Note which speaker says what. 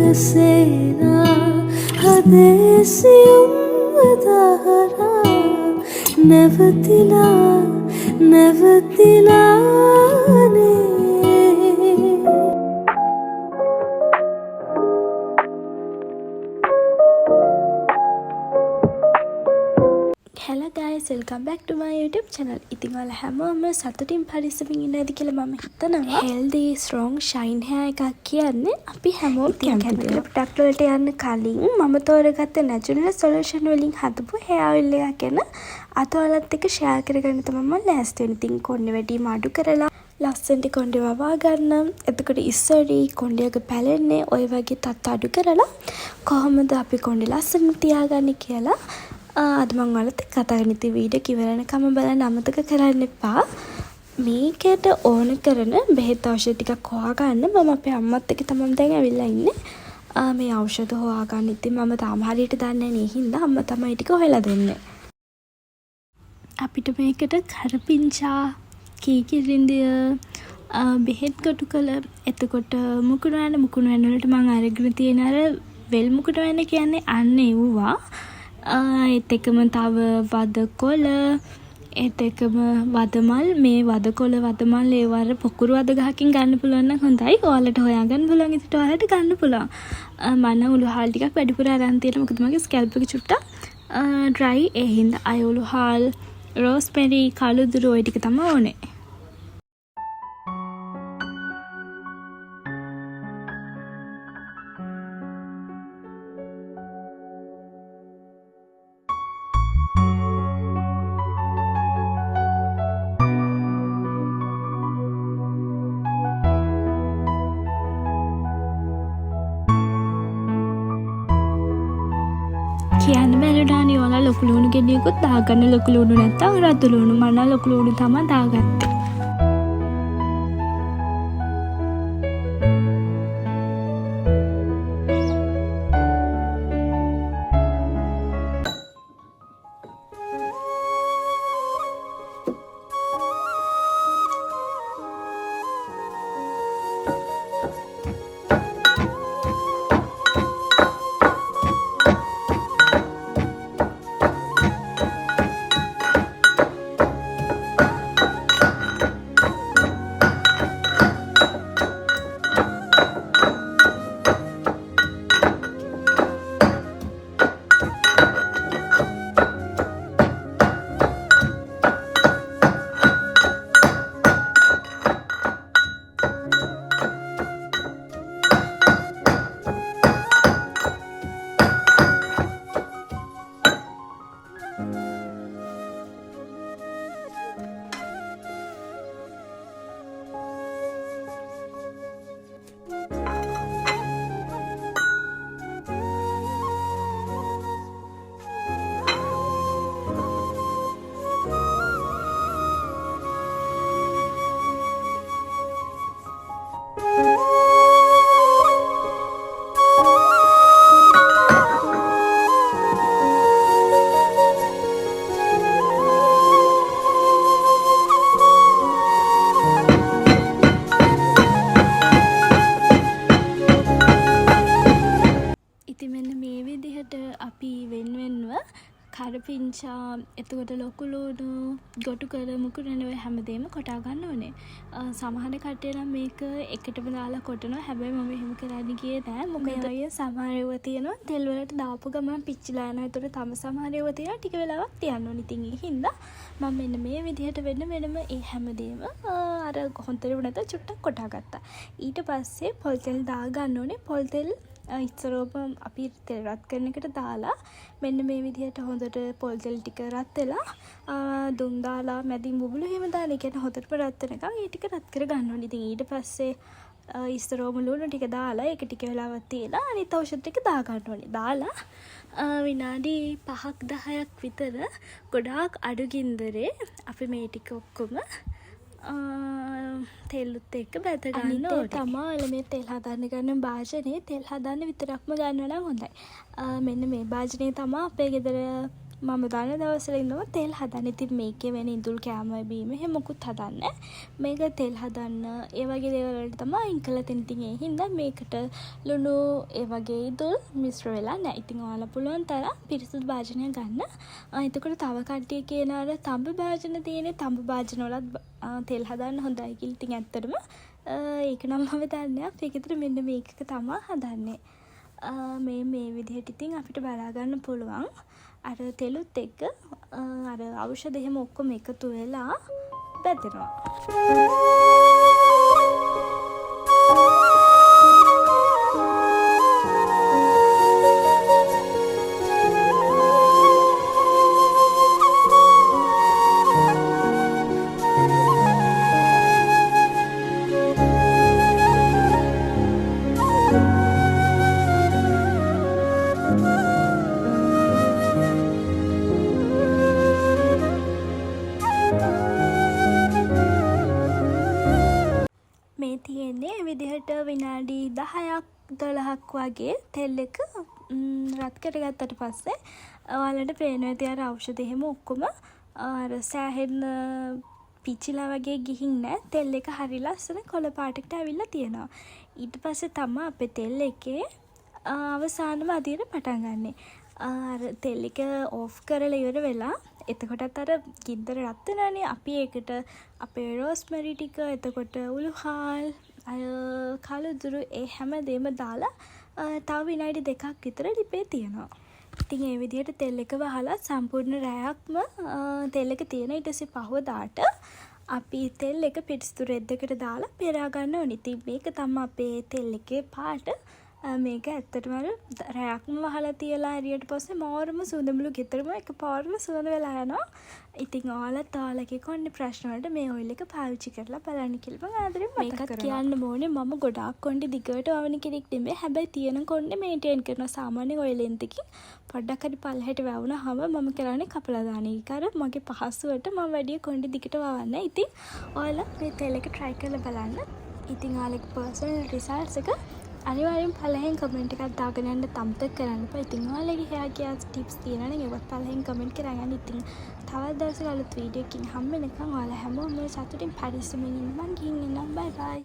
Speaker 1: එකසේනා හදේසියුම් දහරා නැවතිලා නැවතිලානේ.
Speaker 2: Hello guys, welcome back to my YouTube channel. ඉතින් ඔයාලා හැමෝම සතුටින් පරිස්සමින් ඉන්න ඇති කියලා මම හිතනවා. healthy strong shine hair එකක් කියන්නේ අපි හැමෝම කැමති product වලට යන්න කලින් මම තෝරගත්ත natural solution වලින් හදපු hair oil එකක් ගැන අද ඔයාලත් එක්ක share කරගන්න තමයි මම ලෑස්ති වෙන්නේ. ඉතින් කොණ්ඩේ වැඩිම අඩු කරලා ලස්සනට කොණ්ඩේ වවා ගන්න. එතකොට ඉස්සරි කොණ්ඩේක පැලෙන්නේ ඔය වගේ තත් අඩු කරලා කොහොමද අපි කොණ්ඩේ ලස්සන තියාගන්නේ කියලා අද මම ඔයාලත් එක්ක කතා කරන ඉතින් වීඩියෝ කිවරනකම බලන්න අමතක කරන්න එපා. මේකට ඕන කරන බෙහෙත් ඖෂධ ටිකක් හොයාගන්න මම අපේ අම්මත් එක්ක තමයි දැන් ඇවිල්ලා ඉන්නේ. මේ ඖෂධ හොයාගන්න ඉතින් මම තාම හරියට දන්නේ නැහැ හින්දා අම්මා තමයි ටික හොයලා දෙන්නේ. අපිට මේකට කරපිංචා, කීකිරින්දිය, බෙහෙත් කොටු කළ, එතකොට මුකුණු වැන්න වලට මම අරගෙන තියෙන අර වෙල් මුකුණු වැන්න කියන්නේ අන්න ඒවා. ඒත් එකම තව වදකොළ, ඒත් එකම වදමල්. මේ වදකොළ වදමල් ඒවර පොකුරු වද ගහකින් ගන්න පුළුවන් නම් හොඳයි. ඔයාලට හොයාගන්න පුළුවන්. ඉතින් ඔයාලට ගන්න පුළුවන්. මම උළුහාල් ටිකක් වැඩිපුර අරන් තියෙනවා. මොකද මගේ ස්කැල්ප් එක චුට්ටක් ඩ්‍රයි. ඒ හින්දා අය උළුහාල්, රෝස්මෙරි, කළුදුරු ඔය ටික තමයි ඕනේ. කියන්න බැරිදානේ ඔයාලා ලොකු ලුණු ගෙඩියකුත් දාගන්න. ලොකු ලුණු නැත්තම් රතු ලුණු. මම ලොකු ලුණු තමයි දාගත්තේ. අපි වෙන්වෙන්ව කරපිංචා, එතකොට ලොකු ලුණු, ගොටු කර, මුකුණු වැන්න ඔය හැමදේම කොටා ගන්න ඕනේ. සමහර කට්ටිය නම් මේක එකටම දාලා කොටනවා. හැබැයි මම එහෙම කරන්න ගියේ නෑ. මොකද අය සමහර ඒවා තියෙනවා තෙල් වලට දාපු ගමන් පිච්චිලා යනවා. ඒතකොට තම සමහර ඒවා තියෙනවා ටික වෙලාවක් තියන්න ඕනේ. ඉතින් ඒ හින්දා මම මෙන්න මේ විදිහට වෙනම ඒ හැමදේම අර හොන්තර වුණත් චුට්ටක් කොටා ගත්තා. ඊට පස්සේ පොල් තෙල් දා ගන්න ඕනේ. පොල් තෙල් ඉස්සරෝම අපි තෙල් රත් කරන එකට දාලා මෙන්න මේ විදිහට හොඳට පොල් තෙල් ටික රත් වෙලා දුම් දාලා මැදින් බුබුලු එහෙම දාලා ඒ කියන්නේ හොඳටම රත් වෙනකන් ඒ ටික රත් කර ගන්න ඕනේ. ඉතින් ඊට පස්සේ ඉස්සරෝම ලුණු ටික දාලා ඒක ටික වෙලාවක් තියලා අනිත් ඖෂධ ටික දා ගන්න ඕනේ. දාලා විනාඩි 5ක් 10ක් විතර ගොඩාක් අඩු ගින්දරේ අපි මේ ටික ඔක්කොම තෙල්ලුත් එක්ක බැද ගන්න ඕනේ. තමයි මේ තෙල් හදන්න ගන්න භාජනේ තෙල් හදන්න විතරක්ම ගන්නවා නම් හොඳයි. මෙන්න මේ භාජනේ තමයි අපේ ගෙදර මම දන්න දවස්වල ඉඳන්ම තෙල් හදන්න. ඉතින් මේකේ වෙන ඉඳුල් කෑම බීම එහෙම මොකුත් හදන්නේ නැහැ. මේක තෙල් හදන්න ඒ වගේ දේවල් වලට තමයි අයින් කරලා තියෙන්නේ. ඉතින් ඒ හින්දා මේකට ලුණු ඒ වගේ ඉඳුල් මිශ්‍ර වෙලා නැහැ. ඉතින් ඔයාලා පුළුවන් තරම් පිරිසිදු භාජනයක් ගන්න. එතකොට තව කට්ටිය කියනවා අර තඹ භාජන තියෙන්නේ. තඹ භාජන වලත් තෙල් හදන්න හොඳයි කියලා. ඉතින් ඇත්තටම ඒක නම් මම දන්නේ නැහැ. අපි ඒකට මෙන්න මේකක තමයි හදන්නේ. මේ විදිහට ඉතින් අපිට බලා ගන්න පුළුවන්. අර තෙලුත් එක්ක අර ඖෂධ එහෙම ඔක්කොම එකතු වෙලා බැදෙනවා. මේ තියෙන්නේ විදිහට විනාඩි 10ක් 12ක් වගේ තෙල් එක රත් කරගත්තට පස්සේ ඔයාලට පේනවා ඉතින් අර ඖෂධ එහෙම ඔක්කොම අර සෑහෙන පිච්චිලා වගේ ගිහින් නැහැ. තෙල් එක හරි ලස්සන කොළ පාටකට ඇවිල්ලා තියෙනවා. ඊට පස්සේ තමයි අපේ තෙල් එකේ අවසානම අදියර පටන් ගන්නෙ. අර තෙල් එක ඕෆ් කරලා ඉවර වෙලා එතකොටත් අර ගින්දර රත් වෙනවනේ. අපි ඒකට අපේ රෝස්මරි ටික එතකොට උළුහාල් කළුදුරු ඒ හැමදේම දාලා තව විනාඩි 2ක් විතර ලිපේ තියනවා. ඉතින් ඒ විදිහට තෙල් එක වහලා සම්පූර්ණ රැයක්ම තෙල් එක තියෙන. ඊට පස්සේ පහවදාට අපි තෙල් එක පිරිසිදු රෙද්දකට දාලා පෙරා ගන්න ඕනේ. ඉතින් මේක තමයි අපේ තෙල් එකේ පාට. මේක ඇත්තටම රැයක්ම වහලා තියලා හරියට පස්සේ මාරම සුවඳමුළු ගෙදරම එකපාරම සුවඳ වෙලා යනවා. ඉතින් ඔයාලත් ඔයාලගේ කොණ්ඩේ ප්‍රශ්න වලට මේ ඔයිල් එක පාවිච්චි කරලා බලන්න කියලා මම ආදරෙන් මතක් කරනවා. මේකත් කියන්න ඕනේ මම ගොඩාක් කොණ්ඩේ දිගට වවන කෙනෙක් නෙමෙයි. හැබැයි තියෙන කොණ්ඩේ මේන්ටේන් කරන සාමාන්‍ය ඔයිල් එකකින් පොඩ්ඩක් හරි පල්ලෙහාට වැවුනහම මම කරන්නේ කපලා දාන එක. අර මගේ පහසුවට මම වැඩි කොණ්ඩේ දිගට වවන්නේ. ඉතින් ඔයාලා මේ තෙල් එක try කරලා බලන්න. ඉතින් ඔයාලගේ personal results එක අනිවාර්යෙන් පළවෙනි කමෙන්ට් එකක් දාගෙන යන්න අමතක කරන්න එපා. ඉතින් ඔයාලගේ hair care tips තියෙනවා නම් ඒවත් පළවෙනි කමෙන්ට් කරගෙන යන්න. ඉතින් තවත් දවසක අලුත් වීඩියෝ එකකින් හම්බ වෙනකන් ඔයාලා හැමෝම සතුටින් පරිස්සමින් ඉන්න. මං ගිහින් එන්නම්. bye bye.